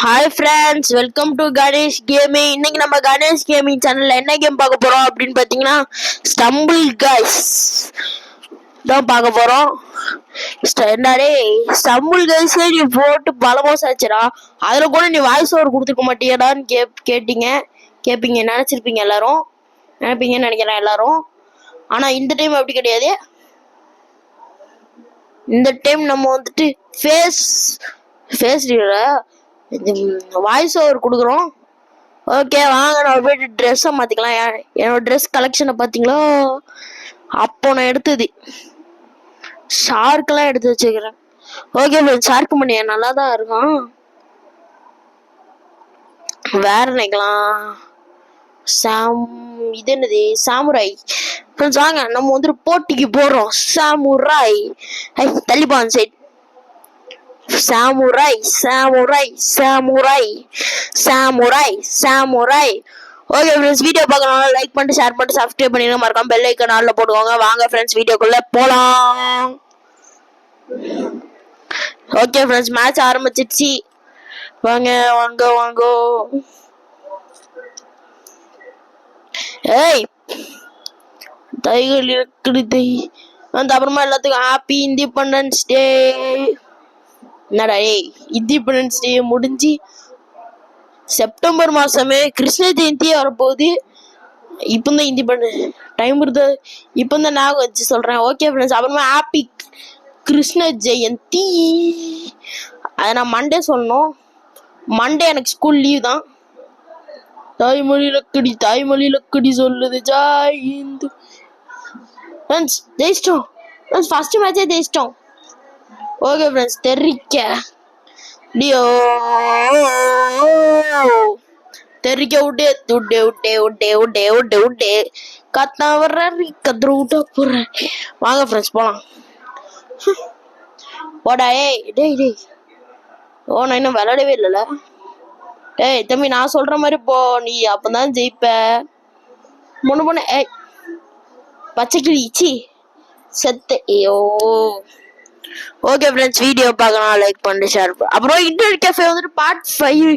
Hi friends, welcome to Ganesh gaming. இன்னைக்கு நம்ம Ganesh gaming சேனல்ல என்ன கேம் பார்க்க போறோம் அப்படின்னு பார்த்தீங்கன்னா ஸ்டம்பிள் கைஸ் தான் பார்க்க போறோம். என்னடே ஸ்டம்பிள் கைஸ் நீ போட்டு பல மாசம் ஆச்சுடா, அதுல கூட நீ வாய்ஸ் ஓவர் கொடுத்துருக்க மாட்டியடான்னு கேட்பீங்க நினைப்பீங்கன்னு நினைக்கிறேன் எல்லாரும். ஆனா இந்த டைம் அப்படி கிடையாது. இந்த டைம் நம்ம வந்துட்டு ஃபேஸ் வாய்ஸ் ஓவர் கொடுக்குறோம். ஓகே வாங்க நம்ம போயிட்டு ட்ரெஸ்ஸை மாற்றிக்கலாம். என்னோட ட்ரெஸ் கலெக்ஷனை பார்த்தீங்களோ, அப்போ நான் எடுத்தது ஷார்க்கெல்லாம் எடுத்து வச்சுக்கிறேன். ஓகே ஷார்க் பண்ணி நல்லா தான் இருக்கும். வேற நினைக்கலாம் இது என்னது சாமுராய். வாங்க நம்ம வந்துட்டு போட்டிக்கு போடுறோம். சாமுராய் தள்ளிப்பான் side. Samurai samurai samurai samurai samurai. Okay friends, video பார்க்கறவங்க லைக் பண்ணிட்டு ஷேர் பண்ணிட்டு சப்ஸ்கிரைப் பண்ணிடுங்க. மறக்காம பெல் ஐகான் ஆல்ல போடுவாங்க. வாங்க ஃப்ரெண்ட்ஸ் வீடியோக்குள்ள போலாம். ஓகே ஃப்ரெண்ட்ஸ், மேட்ச் ஆரம்பிச்சிடுச்சு. வாங்க வாங்க வாங்க. ஏய் தைகள் இருக்குது அந்த அப்புறமா எல்லாத்துக்கும் ஹாப்பி இண்டிபெண்டன்ஸ் டே. என்னடா இண்டிபெண்டன்ஸ் டே முடிஞ்சு செப்டம்பர் மாசமே கிருஷ்ண ஜெயந்தியே வரப்போகுது. இப்போதான் இண்டிபெண்டன்ஸ் டைம் இருந்தது, இப்போதான் ஞாபகம் வச்சு சொல்றேன். ஓகே ஃப்ரெண்ட்ஸ், அப்புறமா ஹாப்பி கிருஷ்ண ஜெயந்தி. அதை நான் மண்டே சொல்லணும். மண்டே எனக்கு ஸ்கூல் லீவ் தான். தாய்மொழி லக்கடி சொல்லுது ஜாய் ஹிந்து. ஃப்ரெண்ட்ஸ் ஜெயிச்சிட்டோம். ஃபர்ஸ்ட் மேட்சே ஜெயிச்சிட்டோம். ஓகே ஃப்ரெண்ட்ஸ், தெரிக்க விட்டே விட்டே விட்டே விட்டே விட்டே விட்டே விட்டே கத்தா வர்றேன் கத்துரு விட்டா போடுறேன். வாங்க ஃப்ரெண்ட்ஸ் போலாம். போடா டேய் ஓ நான் இன்னும் விளையாடவே இல்லைல்ல. ஏய் தம்பி, நான் சொல்ற மாதிரி போ, நீ அப்பதான் ஜெயிப்ப. பொண்ணு பச்சை கிழிச்சி செத்து. ஐயோ ஓகே ஃப்ரெண்ட்ஸ், வீடியோ பார்க்கலாம் லைக் பண்ணிட்டு ஷேர் பண்ணு. அப்புறம் இன்டர்நெட் கேஃபே வந்துட்டு பார்ட் 5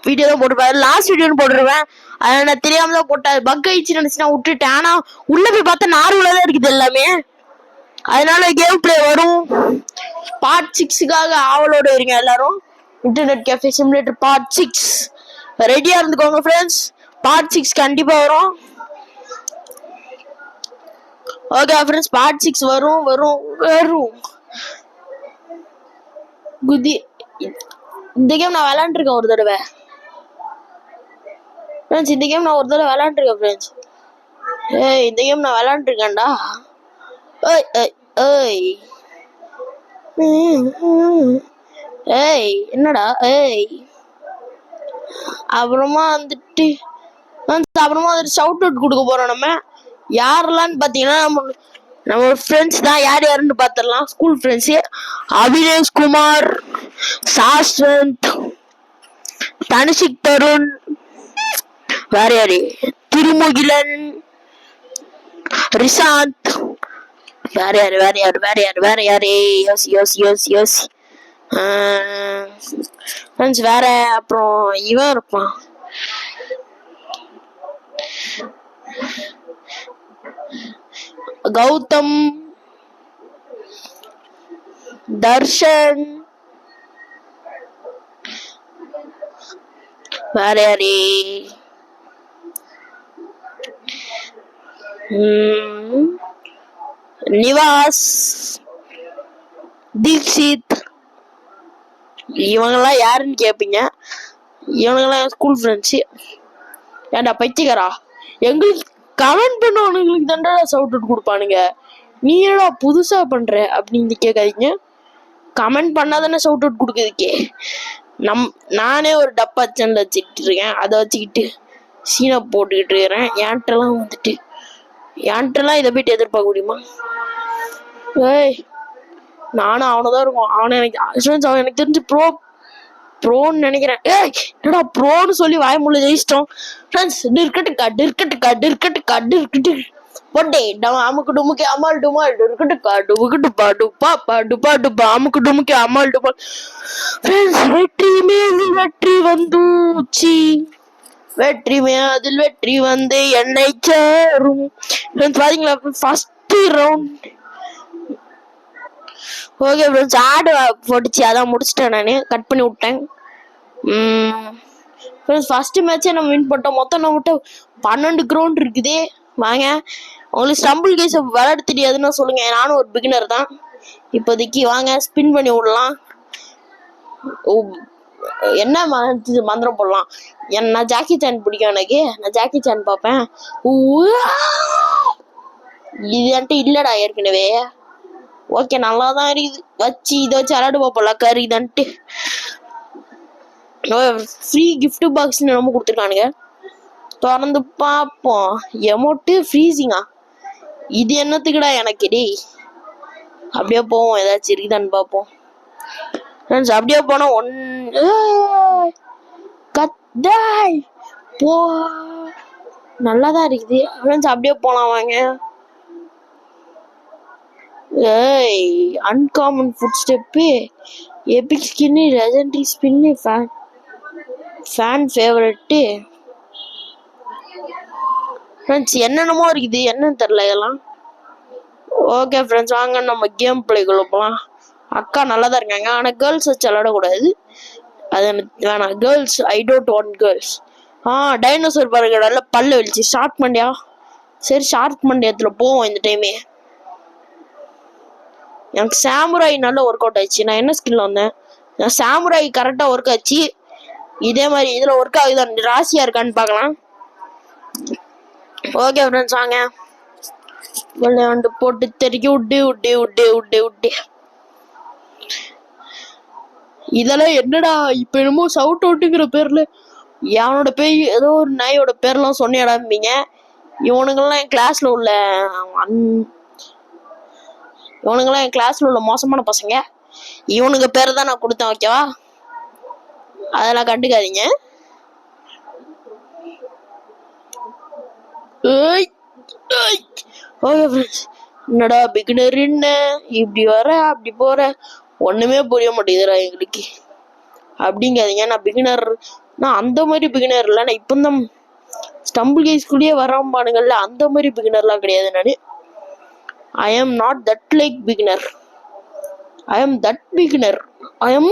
வீடியோ தான் போட்டுருப்பேன். லாஸ்ட் வீடியோன்னு போட்டுருவேன். அதை நான் தெரியாம தான் போட்டேன். பக் ஆயிடுச்சு நினைச்சு நான் விட்டுட்டேன். ஆனா உள்ள போய் பார்த்தா நார்மலா தான் இருக்குது எல்லாமே. அதனால கேம் பிளே வரும். பார்ட் 6க்காக ஆவலோட இருங்க எல்லாரும். இன்டர்நெட் கேஃபே சிமுலேட்டர் பார்ட் 6 ரெடியா இருந்துக்கோங்க ஃப்ரெண்ட்ஸ். பார்ட் 6 கண்டிப்பா வரும். ஓகே ஃப்ரெண்ட்ஸ், பார்ட் 6 வரும். குதி இந்த கேம் நான் விளையாண்டுருக்கேன் ஒரு தடவை ஃப்ரெண்ட்ஸ். இந்த கேம் நான் ஒரு தடவை விளையாண்டுருக்கேன் ஃப்ரெண்ட்ஸ். இந்த கேம் நான் விளையாண்டுருக்கேன்டா. என்னடா அப்புறமா வந்துட்டு ஷவுட் அவுட் கொடுக்க போறோம். நம்ம யாரெல்லாம்னு பாத்தீங்கன்னா நம்ம ஃப்ரெண்ட்ஸ் தான். யாருன்னு பாத்திரலாம். ஸ்கூல் ஃப்ரெண்ட்ஸ் அபினேஷ் குமார், சாஸ்வந்த், தனுஷிக் தருண், வேற யாரு திருமுகிலன், ரிஷாந்த், வேற யாரு யோசி ஃப்ரெண்ட்ஸ். வேற அப்புறம் இவன் இருப்பான், கௌதம், தர்ஷன், வேற யாரு நிவாஸ், தீக்ஷித். இவங்கெல்லாம் யாருன்னு கேட்பீங்க. இவங்கெல்லாம் ஸ்கூல் ஃப்ரெண்ட்ஸ். ஏன்டா பைத்தியக்காரா, எங்களுக்கு கமெண்ட் பண்ணவனுங்களுக்கு தாண்டா ஷவுட் அவுட் கொடுப்பானுங்க. நீ என்னடா புதுசா பண்ற அப்படின்னு கேட்காதீங்க. கமெண்ட் பண்ணாதானே ஷவுட் அவுட் கொடுக்குறதுக்கே. நானே ஒரு டப்பா சேனல் வச்சுக்கிட்டு இருக்கேன். அதை வச்சுக்கிட்டு சீனை போட்டுக்கிட்டு இருக்கிறேன். என்கிட்டலாம் இதை போயிட்டு எதிர்பார்க்க முடியுமா? நானும் அவனதான் இருக்கும். அவன் எனக்கு தெரிஞ்சு ப்ரோன்னு நினைக்கிறேன். என்னடா ப்ரோன்னு சொல்லி வாய்மூல ஜெயிச்சிட்டோம் ஃப்ரெண்ட்ஸ். பொட்டே அமுக்கு டுமுக்கு அமால் டுமால் டுக்கட்டுப்பா டுபுக்குட்டுப்பா டுப்பா டுப்பா டுப்பா அமுக்கு டுமுக்கு அமால் டுமால். வெற்றி மீது வெற்றி வந்துச்சி, வெற்றி அதில் வெற்றி வந்து என்னை சேரும். பாத்தீங்களா ஃபர்ஸ்ட் ரவுண்ட். ஓகே ஃப்ரெண்ட்ஸ், ஆடு போட்டுச்சு, அதான் முடிச்சிட்டேன், நான் கட் பண்ணி விட்டேன். ஃபர்ஸ்ட் மேட்சே நம்ம வின் பண்ணிட்டோம். மொத்தம் நம்மகிட்ட 12 கிரவுண்ட் இருக்குது. வாங்க, உங்களுக்கு ஸ்டம்பிள் கேஸ் விளையாட தெரியாதுன்னு சொல்லுங்க, நானும் ஒரு பிகினர் தான் இப்போதைக்கு. வாங்க ஸ்பின் பண்ணி விடலாம். என்ன மந்திரம் போடலாம்? நான் ஜாக்கி சான் பிடிக்கும், எனக்கு நான் ஜாக்கி சான் பார்ப்பேன். இது என்கிட்ட இல்லடா ஏற்கனவே. ஓகே, நல்லா தான் இருக்குது. வச்சு இதை வச்சு விளையாடு பார்ப்போம்ல, கறி தான்ட்டு. ஃப்ரீ கிஃப்ட் பாக்ஸ் நம்ம கொடுத்துருக்கானுங்க, திறந்து பார்ப்போம். எமௌண்ட்டு ஃப்ரீசிங்கா, இது என்னத்துக்குடா எனக்கு? டேய் அப்படியே போவோம், ஏதாச்சும் இருக்குதான்னு பார்ப்போம் ஃப்ரெண்ட்ஸ். அப்படியே போனா கத்தாய் போ, நல்லாதான் இருக்குது ஃப்ரெண்ட்ஸ். அப்படியே போலாம் வாங்க. ஏய், uncommon food step, Epic skin, legendary spin, fan favourite friends. என்னென்னமோ இருக்குது, என்னன்னு தெரியல இதெல்லாம். ஓகே ஃப்ரெண்ட்ஸ், வாங்க நம்ம கேம் பிளேக்குள்ள போகலாம். அக்கா நல்லா தான் இருக்காங்க, ஆனால் கேர்ள்ஸ் வச்சு விளையாடக்கூடாது, அது எனக்கு வேணாம். Girls, I don't want girls. Dinosaur பாருங்க, நல்லா பல்ல வெளிச்சு. ஷார்க் மண்டியா, சரி ஷார்க் மண்டியத்தில் போவோம் இந்த டைமே. எனக்கு சாமுராய் நல்லா ஒர்க் அவுட் ஆயிடுச்சு. நான் என்ன ஸ்கில்ல வந்தேன்? நான் சாமுராய் கரெக்டாக ஒர்க் ஆச்சு. இதே மாதிரி இதில் ஒர்க் ஆகுதான், ராசியாக இருக்கான்னு பார்க்கலாம். ஓகே ஃப்ரெண்ட்ஸ், வாங்க விளையாண்டு போட்டு தெருக்கி விட்டு. இதெல்லாம் என்னடா இப்ப என்னமோ சவுட் அவுட்டுங்கிற பேர்ல அவனோட பேய், ஏதோ ஒரு நாயோட பேர்லாம் சொன்னியாடாம்பீங்க. இவனுங்கெல்லாம் என் கிளாஸ்ல உள்ள மோசமான பசங்க. இவனுங்க பேரை தான் நான் கொடுத்தேன், ஓகேவா? அதெல்லாம் கண்டுக்காதீங்க. என்னடா பிகினர், என்ன இப்படி வர அப்படி போற, ஒண்ணுமே புரிய மாட்டேங்குதுடா எங்களுக்கு அப்படிங்காதீங்க. நான் பிகினர், நான் அந்த மாதிரி பிகினர் இல்லை. நான் இப்போ தான் ஸ்டம்பிள் கேஸ்குள்ளேயே வராம்பானுங்கள்ல, அந்த மாதிரி பிகினர்லாம் கிடையாது. நான் I am not that like beginner, I am that beginner. I am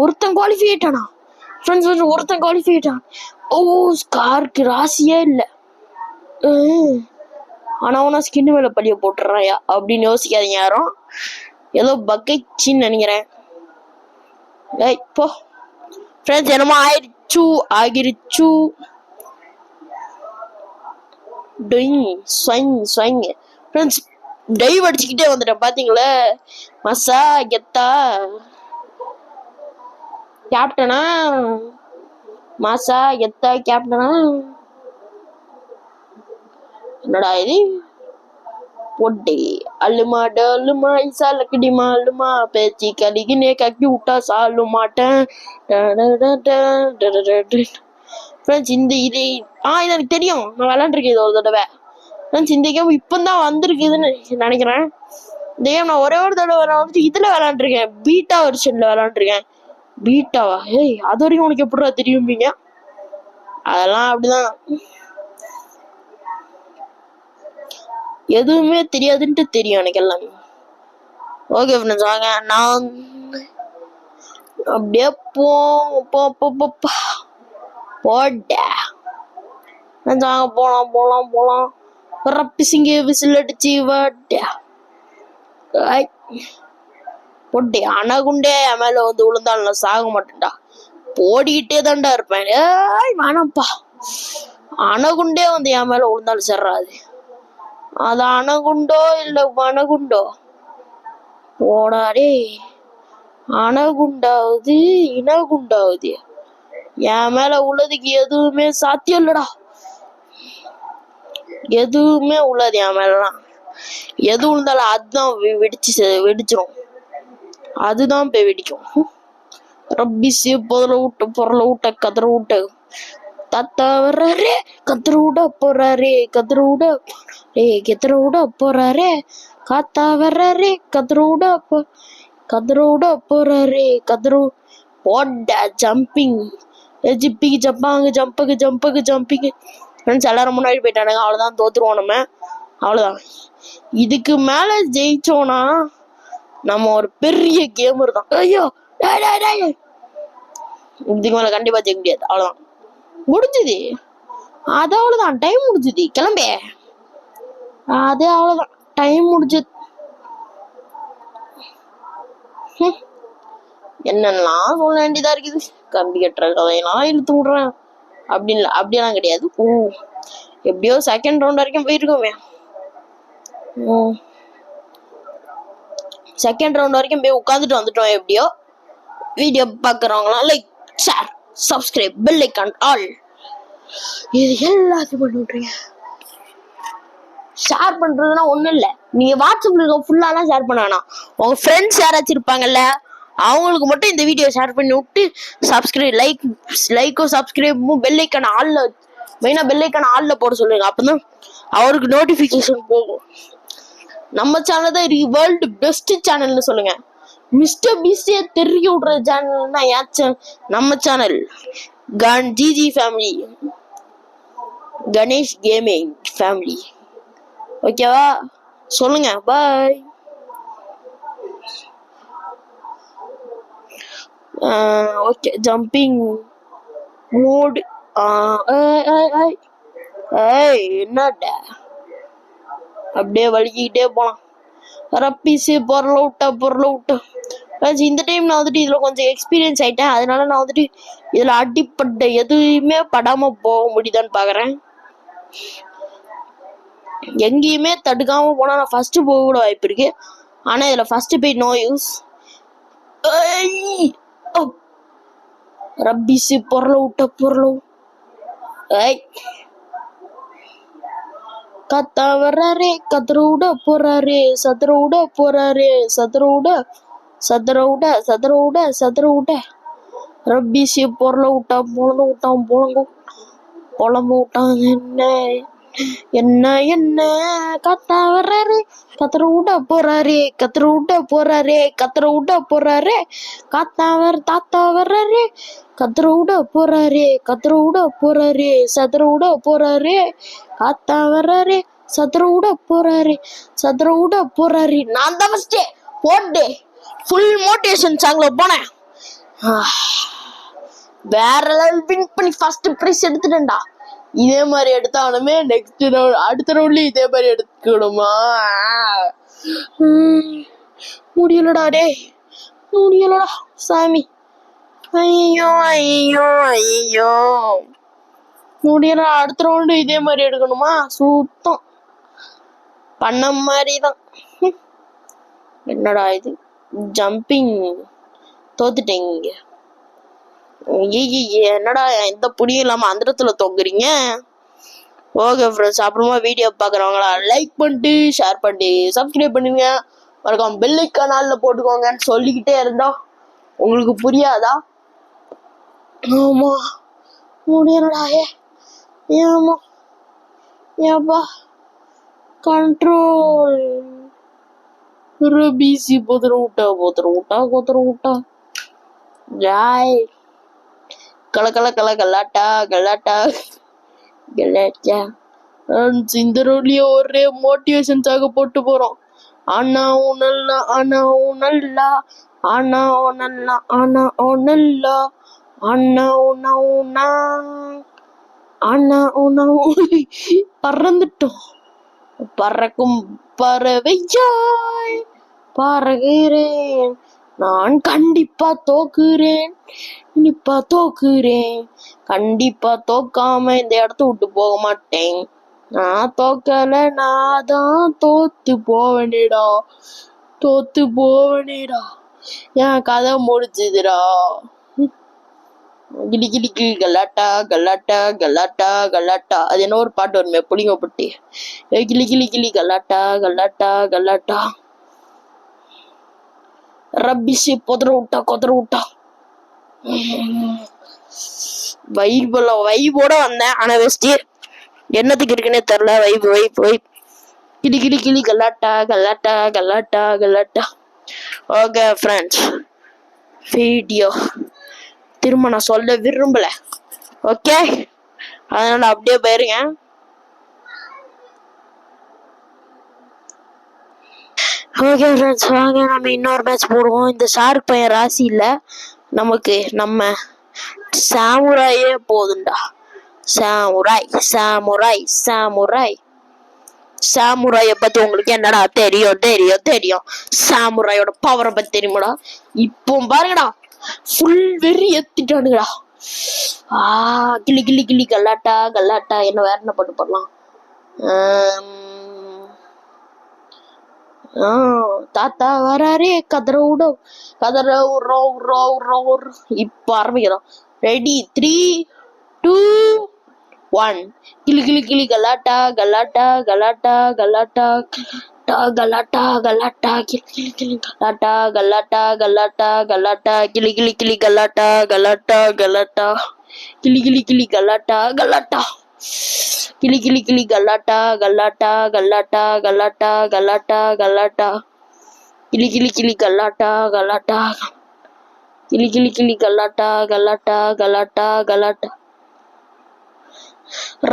ஒருத்தன் குவாலிஃபை ஆயிட்டானா ஃப்ரெண்ட்ஸ்? ஒருத்தன் குவாலிஃபை ஆயிட்டான். ஓ, ஸ்கார்க்கு ராசியே இல்லை. ஆனா அவனா ஸ்கின் மேல பழிய போட்டுறாயா அப்படின்னு யோசிக்காதீங்க யாரும். ஏதோ பக்கைச்சின்னு நினைக்கிறேன். போ ஃப்ரெண்ட்ஸ், என்னமோ ஆகிருச்சு. ஃப்ரெண்ட்ஸ், டைவ் அடிச்சுக்கிட்டே வந்துட்டேன் பாத்தீங்களா? மசா கெத்தா கேப்டனா, மாசா கெத்தா கேப்டனா. என்னடா இது? பொட்டே அல்லுமா டல்லுமா இசாலக்கடிமா அல்லுமா பேச்சு கலிகினே கக்கி விட்டா சாலு மாட்டேன். ஃப்ரெண்ட்ஸ், இந்த இது இது எனக்கு தெரியும், நான் விளையாண்டுருக்கேன் இது ஒரு தடவை. ஃப்ரெண்ட்ஸ், இந்த கேம் இப்போதான் வந்திருக்குதுன்னு நினைக்கிறேன். இந்த கேம் நான் ஒரே ஒரு தடவை நான் வந்துட்டு இதில் விளையாண்டுருக்கேன், பீட்டா வெர்ஷனில் விளையாண்டுருக்கேன். பீட்டாவா? அது வரைக்கும் உனக்கு எப்படிடா தெரியும்பீங்க? அதெல்லாம் அப்படிதான், எதுவுமே தெரியாதுன்ட்டு தெரியும் எனக்கு எல்லாமே. ஓகே ஃப்ரெண்ட்ஸ், வாங்க நான் அப்படியே போட வாங்க போலாம். ரப்பிசிங்க விசில் அடிச்சு பொட்டே அணகுண்டே என் மேல வந்து விழுந்தாலும் நான் சாக மாட்டேன்டா, போடிக்கிட்டே தான்டா இருப்பேன். வேணாம்ப்பா, அணகுண்டே வந்து என் மேல விழுந்தாலும் சேர்றாது. அது அணகுண்டோ இல்ல வனகுண்டோ, போடாடே. அணகுண்டாவது இனகுண்டாவது என் மேல உள்ளதுக்கு எதுவுமே சாத்தியம் இல்லடா. எதுவுமே உள்ளது என் மேலாம், எது விழுந்தாலும் அதுதான் வெடிச்சிரும், அதுதான் போய் வெடிக்கும். ரப்பிசி பொருளை விட்ட கதற விட்ட தாத்தா வர்றாரே கத்தரோட போறாரே கத்தரோட போறாரே காத்தா வர்றாரே கத்தரோட போறாரே போட்ட ஜம்பிங் ஜிப்பிக்கு ஜம்பிங் ஃப்ரெண்ட்ஸ் எல்லாரும் முன்னாடி போயிட்டானுங்க. அவ்வளவுதான், தோத்துருவோம் நம்ம. அவ்வளவுதான். இதுக்கு மேல ஜெயிச்சோம்னா நம்ம ஒரு பெரிய கேமர் தான். ஐயோ இதுக்கு மேல கண்டிப்பா ஜெயிக்க முடியாது. அவ்வளவுதான், முடிஞ்சுது. அது அவ்வளவுதான், டைம் முடிஞ்சுது, கிளம்பே. அது அவ்வளவுதான், டைம் முடிஞ்சது. என்னெல்லாம் சொல்ல வேண்டியதா இருக்குது. கம்பி கட்டுற கதையெல்லாம் இழுத்து விடுறேன். அப்படியெல்லாம் கிடையாது. எப்படியோ செகண்ட் ரவுண்ட் வரைக்கும் போயிருக்கோமே. செகண்ட் ரவுண்ட் வரைக்கும் போய் உட்காந்துட்டு வந்துட்டோம். எப்படியோ வீடியோ பாக்குறவங்களாம் like, share, subscribe, bell icon all இது எல்லாத்தையும் பண்ணி விட்டுருங்க. ஷேர் பண்றதுன்னா ஒண்ணும் இல்ல, நீங்க வாட்ஸ்அப்ல இருக்க ஃபுல்லாலாம் ஷேர் பண்ண வேணாம். உங்க ஃப்ரெண்ட்ஸ் யாராச்சும் இருப்பாங்கல்ல, அவங்களுக்கு மட்டும் இந்த வீடியோ ஷேர் பண்ணி விட்டு சப்ஸ்கிரைப், லைக்கும் சப்ஸ்கிரைபும் பெல் ஐகான் ஆல்ல, மெயினா பெல் ஐகான் ஆல்ல போட சொல்லுங்க. அப்பதான் அவருக்கு நோட்டிபிகேஷன் போகும். நம்ம சேனல் தான் இருக்கு வேர்ல்டு பெஸ்ட் சேனல்னு சொல்லுங்க. மிஸ்டர் பிஸ்டியை தெரிய விடுற சேனல்னா யாச்சும் நம்ம channel GG family, Ganesh gaming family. ஓகேவா? சொல்லுங்க. பாய். Okay, jumping mode. என்னடா அப்படியே வலிக்கிட்டே போலாம். ரப்பீஸு பொருளை விட்டா இந்த டைம் நான் வந்துட்டு இதுல கொஞ்சம் எக்ஸ்பீரியன்ஸ் ஆயிட்டேன். அதனால நான் வந்துட்டு இதுல அடிப்பட்ட எதுவுமே படாம போக முடியுதான்னு பாக்குறேன். எங்கேயுமே தடுக்காம போனா நான் ஃபர்ஸ்ட் போக கூட வாய்ப்பு இருக்கு. ஆனா இதுல ஃபர்ஸ்ட் போய் நோ யூஸ். ரப்பீஸு பொருளை விட்ட கத்தா வர்றாரே கத்தரோட போறாரே சதரோட ரப்பீஸு பொருளை விட்டான் பொழம்பு விட்டான். என்ன கத்தா வர்றாரு கத்தரோட போறாரே தாத்தா வர்றாரு கத்தரோட போறாரே சதரோட போறாரே காத்தா வர்றாரு சதரோட போறாரு. நான் தான் ஃபர்ஸ்ட் போட்டு ஃபுல் மோட்டிவேஷன் சாங்ல போனேன். வேற லெவல் வின் பண்ணி ஃபர்ஸ்ட் பிரைஸ் எடுத்துட்டேன்டா. இதே மாதிரி எடுத்தாலுமே நெக்ஸ்ட் ரவுண்ட், அடுத்த ரவுண்ட்லயும் இதே மாதிரி எடுத்துக்கணுமா? முடியலடா சாமி. ஐயோ முடியல. அடுத்த ரவுண்டு இதே மாதிரி எடுக்கணுமா? சுத்தம் பண்ண மாதிரிதான். என்னடா இது ஜம்பிங், தோத்துட்டேங்க. என்னடா எந்த புடியும் இல்லாம அந்த இடத்துல தொங்குறீங்க? ஓகே ஃப்ரெண்ட்ஸ், அப்புறமா வீடியோ பாக்குறவங்களா லைக் பண்ணிட்டு ஷேர் பண்ணிட்டு சப்ஸ்கிரைப் பண்ணுவீங்க. மறக்காம பெல் ஐகான் ஆல்ல போட்டுக்கோங்கன்னு சொல்லிக்கிட்டே இருந்தா உங்களுக்கு புரியாதா? ஆமா, முடியலடா. ஏப்பா கண்ட்ரோல். ரபீசி போத்துற விட்டா ஜாய் கலாட்டா. இந்த ரோட்லயே ஒரே மோட்டிவேஷன்ஸாக போட்டு போறோம். ஆனா பறந்துட்டோம். பறக்கும் பறவையாய் பறகிறேன். நான் கண்டிப்பா தோக்குறேன். கண்டிப்பா தோக்காம இந்த இடத்த விட்டு போக மாட்டேன். நான் தோக்கல, நான் தான் தோத்து போவனேடா. என் கதை முடிச்சுதுடா. கிளி கல்லாட்டா. அது என்ன ஒரு பாட்டு வருமே, புளிங்க பட்டி. கிளி கல்லாட்டா. ரப்பிஷி கொதற விட்டா. வைபோட வந்தேன். ஆனா வெஸ்ட் என்னத்துக்கு இருக்குன்னே தெரியல. வைப் கிளி கிளி கிளி கலாட்டா கலாட்டா கலாட்டா கலாட்டா. ஓகே ஃப்ரெண்ட்ஸ், வீடியோ திரும்ப நான் சொல்ல விரும்பல. ஓகே, அதனால அப்படியே போயிருங்க. ஓகே ஃப்ரெண்ட்ஸ், வாங்க நம்ம இன்னொரு மேட்ச் போடுவோம். இந்த ஷார்க் பையன் ராசி இல்ல நமக்கு, நம்ம சாமுராயே போதுண்டா. சாமுராய பத்தி உங்களுக்கு என்னடா தெரியும். சாமுராயோட பவரை பத்தி தெரியுமாடா? இப்போ பாருங்கடா, ஃபுல் வெறி ஏத்திட்டானுங்கடா. கிளி கிளி கிளி கலாட்டா கலாட்டா. என்ன வேற என்ன பண்ண போடலாம்? தாத்தா வராரே கதற விடும். இப்ப ஆரம்பிக்கிறோம். ரெடி 3, 2, 1. கிளி கிளி கிளி கலாட்டா கலாட்டா கலாட்டா கலாட்டா கலாட்டா கலாட்டா கிளி கிளி கிளி கலாட்டா கலாட்டா கலாட்டா கலாட்டா கிளி கிளி கிளி கலாட்டா கலாட்டா கலாட்டா கிளி கிளி கிளி கலாட்டா கலாட்டா கிளி கிளி கிளி கலாட்டா கலாட்டா கலாட்டா கலாட்டா கலாட்டா கலாட்டா கிளி கிளி கிளி கலாட்டா கலாட்டா கிளி கிளி கிளி கலாட்டா கலாட்டா கலாட்டா கலாட்டா.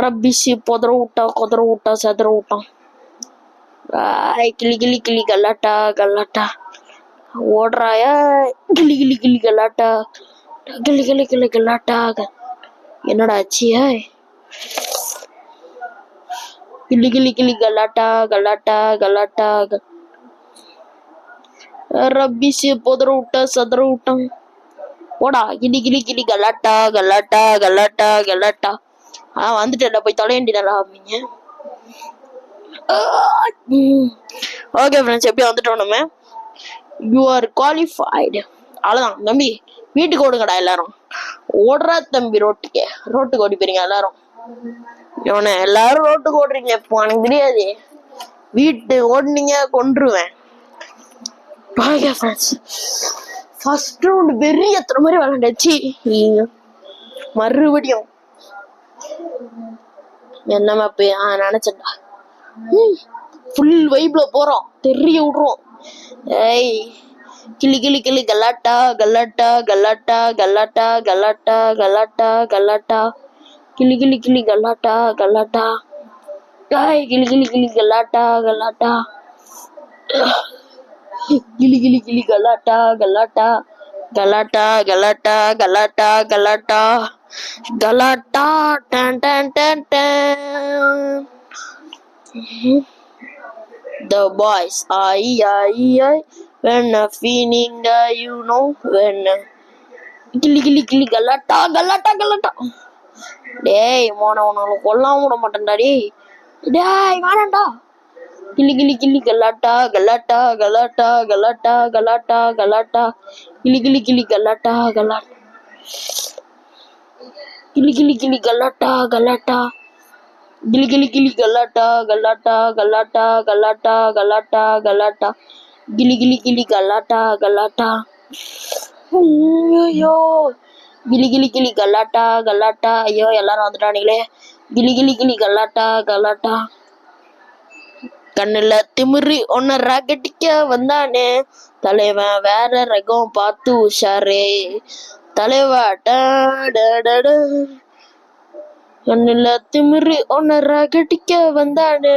ரப்பிஷி கொதற விட்டா செதற விட்டான். கிளி கிளி கிளி கலாட்டா கலாட்டா. ஓடுறாயா? கிளி கிளி கிளி கலாட்டா கிளி கிளி கிளி கலாட்டா. என்னடா ஆச்சியா? கிளி கிளி கிளி கலாட்டா கலாட்டா கலாட்டா. ரப்பிஷி கொதற விட்டா செதற விட்டான். ஓடா கிளி கிளி கிளி கலாட்டா கலாட்டா கலாட்டா கலாட்டா. வந்துட்டேன், போய் தொலையண்டிடா அப்படிங்க. ஓகே ஃப்ரெண்ட்ஸ், எப்படி வந்துட்டோம் நம்ம? You are qualified. அவ்வளோதான் தம்பி, வீட்டுக்கு ஓடுங்கடா எல்லாரும். ஓடுறா தம்பி, ரோட்டுக்கு ஓடி போறீங்க எல்லாரும். எல்லாரும் ரோட்டுக்கு ஓடுறீங்க. இப்போ எனக்கு தெரியாது, வீட்டு ஓடுனீங்க கொன்றுவேன். ஓகே ஃப்ரெண்ட்ஸ், ஃபர்ஸ்ட் ரவுண்ட் வெறி எத்தனை மாதிரி விளையாண்டாச்சு. மறுபடியும் என்ன மேப்பு? நினைச்சேன்டா. ஃபுல் வைப்ல போறோம், தெரிய விடுறோம். கிளி கிளி கிளி கலாட்டா கலாட்டா கலாட்டா கலாட்டா கலாட்டா கலாட்டா கலாட்டா கிளி கிளி கிளி கலாட்டா கலாட்டா. கிளி கிளி கிளி கலாட்டா கலாட்டா கிளி கிளி கிளி கலாட்டா கலாட்டா கலாட்டா கலாட்டா கலாட்டா கலாட்டா கலாட்டா. Done done done done. The boys I when feeling you know when கிளி கிளி கிளி கலாட்டா கலாட்டா கலாட்டா. டேய் உனக்கு கொல்லாம விட மாட்டேன்டா. டேய் வேணாண்டா. கிளி கிளி கிளி கலாட்டா கலாட்டா கலாட்டா கலாட்டா கலாட்டா கலாட்டா கிளி கிளி கிளி கலாட்டா கலாட்டா கிளி கிளி கிளி கலாட்டா கலாட்டா கிளி கிளி கிளி கலாட்டா கலாட்டா கலாட்டா கலாட்டா கலாட்டா கலாட்டா கிளி கிளி கிளி கலாட்டா கலாட்டா. ஐயோ கிளி கிளி கிளி கலாட்டா கலாட்டா. ஐயோ எல்லாரும் வந்துட்டானுங்களே. கிளி கிளி கிளி கலாட்டா கலாட்டா. கண்ணுல திமிரி ஒன்ன ராக்கெட்டிக்க வந்தானே தலைவன், வேற ரகம் பார்த்து உஷாரே தலைவா. கண்ணுல திமிரி ஒன்ன ராக்கெட்டிக்க வந்தானே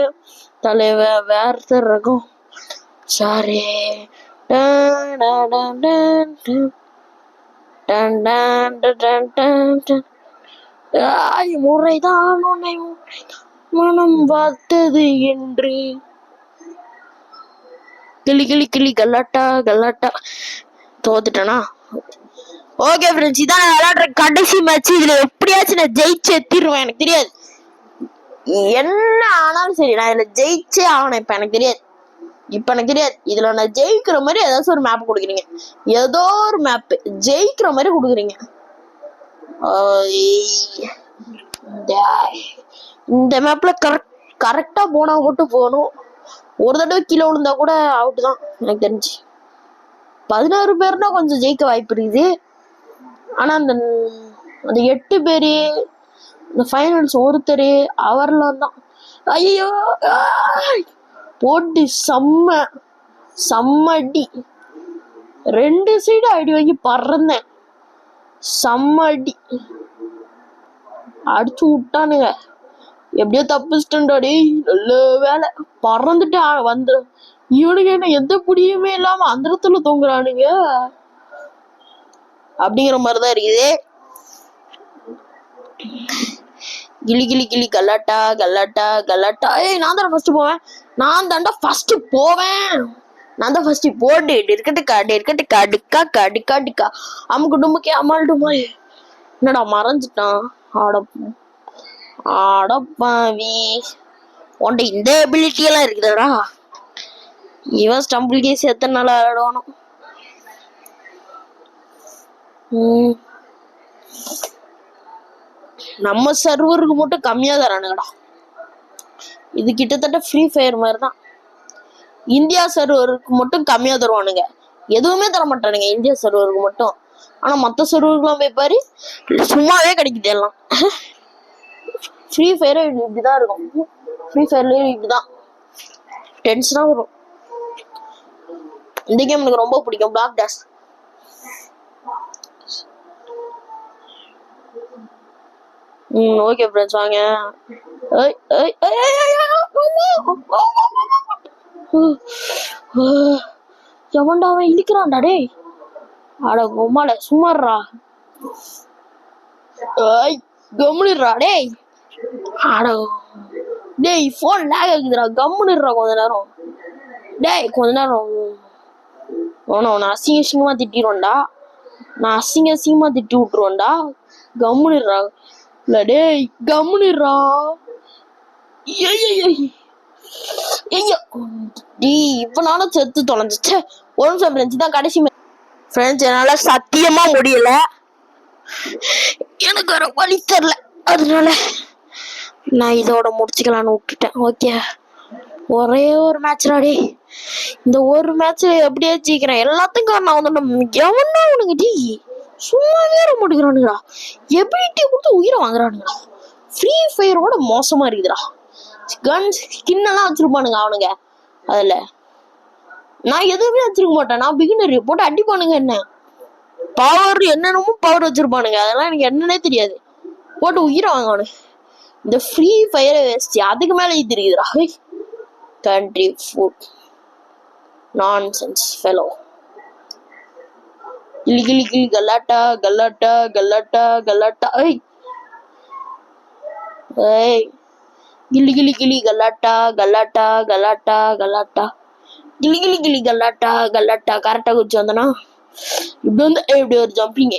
தலைவன், வேற ரகம் சாரே. முறைதான் உன்னை மனம் பார்த்தது என்று. கிளி கிளி கிளி கலாட்டா கலாட்டா. தோத்துட்டனா? ஓகே ஃப்ரெண்ட்ஸ், இதான் விளையாடுற கடைசி மேட்ச். இதுல எப்படியாச்சும் நான் ஜெயிச்சே தீருவேன். எனக்கு தெரியாது என்ன ஆனாலும் சரி, நான் இதுல ஜெயிச்சே ஆகணும். இப்ப எனக்கு தெரியாது இதுல நான் ஜெயிக்கிற மாதிரி ஏதாச்சும் ஒரு மேப் கொடுக்குறீங்க. ஏதோ ஒரு மேப் ஜெயிக்கிற மாதிரி கொடுக்குறீங்க. இந்த மேப்ல கரெக்டா போனா மட்டும் போகணும். ஒரு தடவை கீழே விழுந்தா கூட அவுட் தான் எனக்கு தெரிஞ்சு. 16 பேர்னா கொஞ்சம் ஜெயிக்க வாய்ப்பு இருக்குது. ஆனா அந்த அந்த 8 பேரு இந்த ஃபைனல்ஸ் ஒருத்தர் அவர்லாம் தான். ஐயோ போட்டு செம்ம அடி. 2 சைடு அடி வாங்கி பறந்தேன். செம்ம அடி அடிச்சு விட்டானுங்க. எப்படியோ தப்பிச்சிட்டேன்டாடி. நல்ல வேலை பறந்துட்டு வந்து இவனுக்கு என்ன எந்த புடியுமே இல்லாம அந்த இடத்துல தூங்குறானுங்க அப்படிங்கிற மாதிரிதான் இருக்குது. கிளி கிளி கிளி கல்லாட்டா கல்லாட்டா கல்லாட்டா. நான் தான் ஃபர்ஸ்ட் போவேன். நான் தாண்டா ஃபர்ஸ்ட் போவேன். நான் தான் ஃபர்ஸ்ட் போட்டு இருக்கட்டுக்கா டிக்கா கடுக்கா டிக்கா அமுக்கு டுமுக்கே அம்மாள் டுமாய். என்னடா மறைஞ்சிட்டான். ஆடப்பாவி உன்ட இந்த எபிலிட்டி எல்லாம் இருக்குதுடா. இவன் ஸ்டம்பிள் கேஸ் எத்தனை நாள் விளையாடுவானோ. நம்ம சர்வருக்கு மட்டும் கம்மியா தரானுங்கடா. இது கிட்டத்தட்ட ஃப்ரீ ஃபயர் மாதிரிதான். இந்தியா சர்வருக்கு மட்டும் கம்மியா தருவானுங்க. எதுவுமே தர மாட்டானுங்க இந்தியா சர்வருக்கு மட்டும். ஆனா மற்ற சர்வருக்குலாம் போய் பாரு சும்மாவே கிடைக்குது எல்லாம். ஃப்ரீ ஃபயரே இப்படிதான் இருக்கும். ஃப்ரீ ஃபயர்லயும் இப்படிதான் டென்ஷனா வரும். இந்த கேம் எனக்கு ரொம்ப பிடிக்கும். Black dash. ஓகே ஃப்ரெண்ட்ஸ் வாங்க. எவன்டா அவன் இழுக்கிறான்டா டேய். அட உமால சும்மாறா. கம்முனுறா டேய். அட டேய் போன் லேக் ஆகுதுடா. கம்முனுறா கொஞ்ச நேரம். டேய் கொஞ்ச நேரம். நான் அசிங்கமா திட்டிடுவேன்டா. நான் அசிங்கமா திட்டி விட்டுருவேன்டா. கம்முனுறா. இல்ல டேய் கம்முனுறா. இப்பனால செத்து தொலைஞ்சிச்சு. ஒரு நிமிஷம் ஃப்ரெண்ட்ஸ் தான் கடைசி ஃப்ரெண்ட்ஸ். என்னால சத்தியமா முடியல. எனக்கு ஒரு வழி தெரியல. அதனால நான் இதோட முடிச்சுக்கலான்னு விட்டுட்டேன். ஓகே ஒரே ஒரு மேட்ச் ராடி. இந்த ஒரு மேட்ச் எப்படியே ஜெயிக்கிறேன். எல்லாத்துக்கும் காரணம் வந்து எவனா உனக்கு டி சும்மாவே வர மாட்டேங்கிறானுங்களா. எபிலிட்டி கொடுத்து உயிரை வாங்குறானுங்களா. ஃப்ரீ ஃபயரோட மோசமா இருக்குதுடா. கன்ஸ் ஸ்கின்னெல்லாம் வச்சிருப்பானுங்க அவனுங்க. அதுல நான் எதுவுமே வச்சிருக்க மாட்டேன். நான் பிகினர் போட்டு அடிப்பானுங்க. என்ன பவர் என்னென்னமோ பவர் வச்சிருப்பானுங்க. அதெல்லாம் எனக்கு என்னன்னே தெரியாது. போட்டு உயிரை வாங்க. இந்த ஃப்ரீ ஃபயரை வேஸ்ட். அதுக்கு மேல இது இருக்குதுடா. Country food nonsense fellow. கிளி கிளி கிளி கல்லாட்டா கல்லாட்டா கல்லாட்டா கல்லாட்டா. கிளி கிளி கிளி கல்லாட்டா கல்லாட்டா கல்லாட்டா கல்லாட்டா. கிளி கிளி கிளி கல்லாட்டா கல்லாட்டா. கரெக்டா குடிச்சு வந்தனா இப்படி வந்து இப்படி ஒரு ஜம்பிங்க.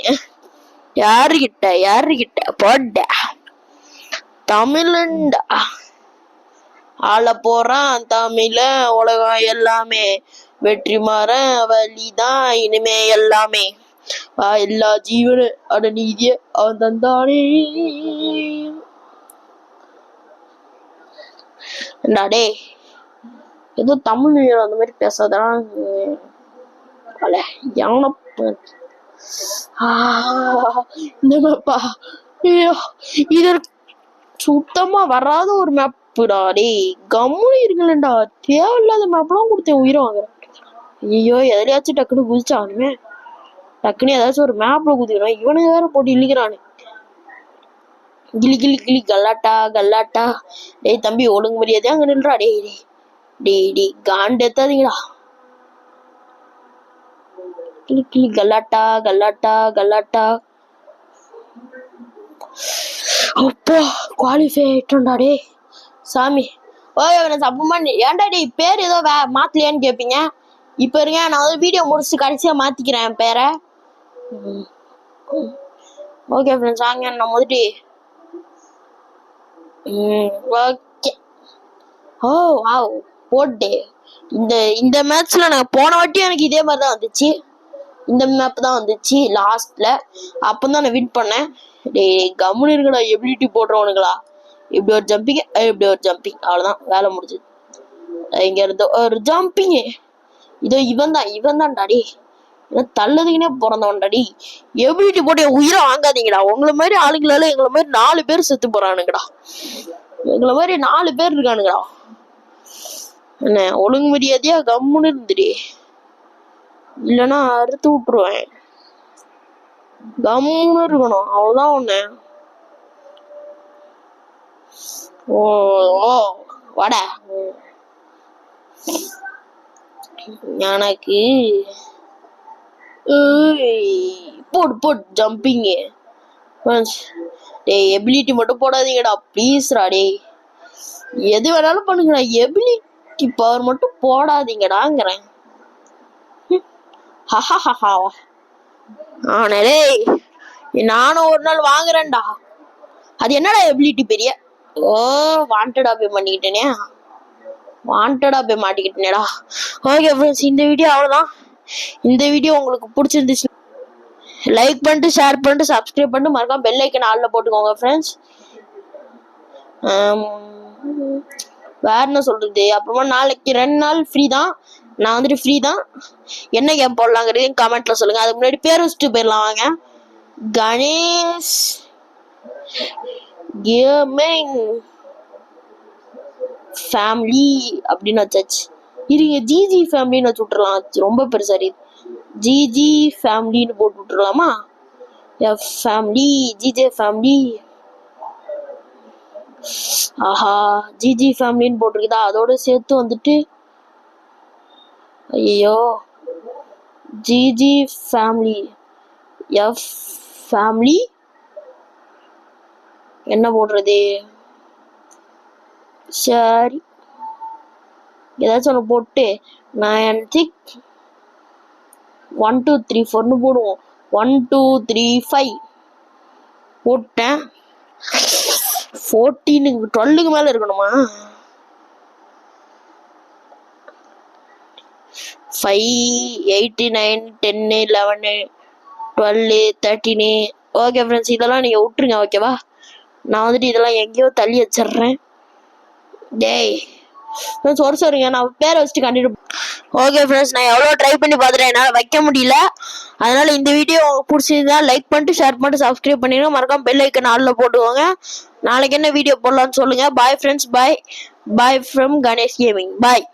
யாருகிட்ட போட்ட தமிழ்ண்டா. ஆள போறான் தமிழ உலகம் எல்லாமே. வெற்றி மாற வழிதான் இனிமே எல்லாமே. எல்லா ஜீவனு அட நீதிய அவன் தந்தானே. டே ஏதோ தமிழ் அந்த மாதிரி பேசாதான். இந்த மேப்பா இது சுத்தமா வராத ஒரு மேப்புடா. டே கம்முனு இருக்குல்லண்டா. தேவையில்லாத மேப்லாம் கொடுத்தேன் உயிரை வாங்குறேன். ஐயோ எதுலயாச்சும் டக்குன்னு குதிச்சானுமே. டக்குன்னு ஏதாச்சும் ஒரு மேப்ல குதிக்கிறான். இவனுக்கு வேற போட்டு இழுக்கிறானு. கிளி கிளி கிளி கல்லாட்டா கல்லாட்டா. டேய் தம்பி ஒழுங்கு மரியாதையா அங்க நின்றா. டேய் காண்டு எத்தாதீங்கடா. கிளி கிளி கல்லாட்டா கல்லாட்டா கல்லாட்டா. அப்போ குவாலிஃபை ஆயிட்டோம்டா. டே சாமி. அப்பமா ஏன்டா டே பேர் ஏதோ மாத்தலையான்னு கேப்பீங்க. இப்ப இருங்க நான் வந்து வீடியோ முடிச்சுட்டு கடைசியா மாத்திக்கிறேன் என் பேரை. ஓகே ஃப்ரெண்ட்ஸ் வாங்க நம்ம வந்துட்டு ஓகே. வாவ் போட்டு இந்த மேட்ச்ல நான் போன வாட்டியும் எனக்கு இதே மாதிரி தான் வந்துச்சு. இந்த மேப் தான் வந்துச்சு லாஸ்ட்ல. அப்பதான் நான் வின் பண்ணேன். டேய் கம்முனு இருக்கடா. எபிலிட்டி போடுறவனுங்களா. இப்படி ஒரு ஜம்பிங் இப்படி ஒரு ஜம்பிங். அவ்வளவுதான் வேலை முடிஞ்சது. இங்க இருந்து ஒரு ஜம்பிங். இதோ இவன் தான் டாடி. தள்ளதுக்குன்னே பிறந்தவன்டாடி. எபிலிட்டி போட்டு என் உயிரை வாங்காதீங்கடா. உங்களை மாதிரி ஆளுங்களால எங்களை மாதிரி 4 பேர் செத்து போறானுங்கடா. எங்களை மாதிரி 4 பேர் இருக்கானுங்கடா. என்ன ஒழுங்கு மரியாதையா கம்முன்னு இருந்துடி, இல்லைன்னா அறுத்து விட்டுருவேன். கம்முன்னு இருக்கணும், அவ்வளவுதான் ஒண்ணு. ஓ வாடா. எனக்கு போடு போடு ஜம்பிங்கு. டேய் எபிலிட்டி மட்டும் போடாதீங்கடா ப்ளீஸ்ரா. டேய் எது வேணாலும் பண்ணுங்கடா, எபிலிட்டி பவர் மட்டும் போடாதீங்கடாங்கிறேன். ஹஹஹஹா. ஆனே நானும் ஒரு நாள் வாங்குறேன்டா. அது என்னடா எபிலிட்டி பெரிய வாண்டடா போய் பண்ணிக்கிட்டேனே, வாண்டடா போய் மாட்டிக்கிட்டேனேடா. ஓகே ஃப்ரெண்ட்ஸ், இந்த வீடியோ அவ்வளோதான். இந்த வீடியோ உங்களுக்கு பிடிச்சிருந்துச்சு லைக் பண்ணிட்டு ஷேர் பண்ணிட்டு சப்ஸ்கிரைப் பண்ணிட்டு மறக்காம பெல் ஐக்கன் ஆல்ல போட்டுக்கோங்க ஃப்ரெண்ட்ஸ். வேற என்ன சொல்றது, அப்புறமா நாளைக்கு 2 நாள் ஃப்ரீ தான். நான் வந்துட்டு ஃப்ரீ தான். என்ன கேம் போடலாங்கிறது கமெண்ட்ல சொல்லுங்க. அதுக்கு முன்னாடி பேர் வச்சுட்டு போயிடலாம் வாங்க. கணேஷ் கேமிங் ஃபேமிலி அப்படின்னு வச்சாச்சு. இருங்க ஜிஜி ஃபேமிலின்னு வச்சு விட்டுறலாம், ரொம்ப பெருசா இருக்கு. ஜிஜி ஃபேமிலின்னு போட்டு விட்டுறலாமா? F family, GJ family. ஆஹா, ஜிஜி ஃபேமிலின்னு போட்டிருக்குதா? அதோட சேர்த்து வந்துட்டு ஐயோ ஜிஜி ஃபேமிலி, எஃப் ஃபேமிலி என்ன போடுறது? சரி ஏதாச்சும் ஒன்று போட்டு 9 6 1 2 3 4ன்னு போடுவோம். 1 2 3 5 போட்டேன். 14 12க்கு மேல இருக்கணுமா? 5 8 9 10 11 12 13. ஓகே ஃப்ரெண்ட்ஸ், இதெல்லாம் நீங்க விட்டுருங்க ஓகேவா? நான் வந்துட்டு இதெல்லாம் எங்கேயோ தள்ளி வச்சிடுறேன். டேய் ஃப்ரெண்ட்ஸ் ஒரு சொல்லுங்க, நான் பேரை வச்சுட்டு கண்டினியூ. ஓகே ஃப்ரெண்ட்ஸ், நான் எவ்வளோ ட்ரை பண்ணி பார்த்துட்டேன், என்னால் வைக்க முடியல. அதனால இந்த வீடியோ உங்களுக்கு பிடிச்சிருந்தா லைக் பண்ணிட்டு ஷேர் பண்ணிட்டு சப்ஸ்கிரைப் பண்ணிடுங்க. மறக்காம பெல் ஐக்கன் ஆல்ல போட்டுக்கோங்க. நாளைக்கு என்ன வீடியோ போடலான்னு சொல்லுங்க. Bye friends, bye bye from Ganesh gaming. Bye.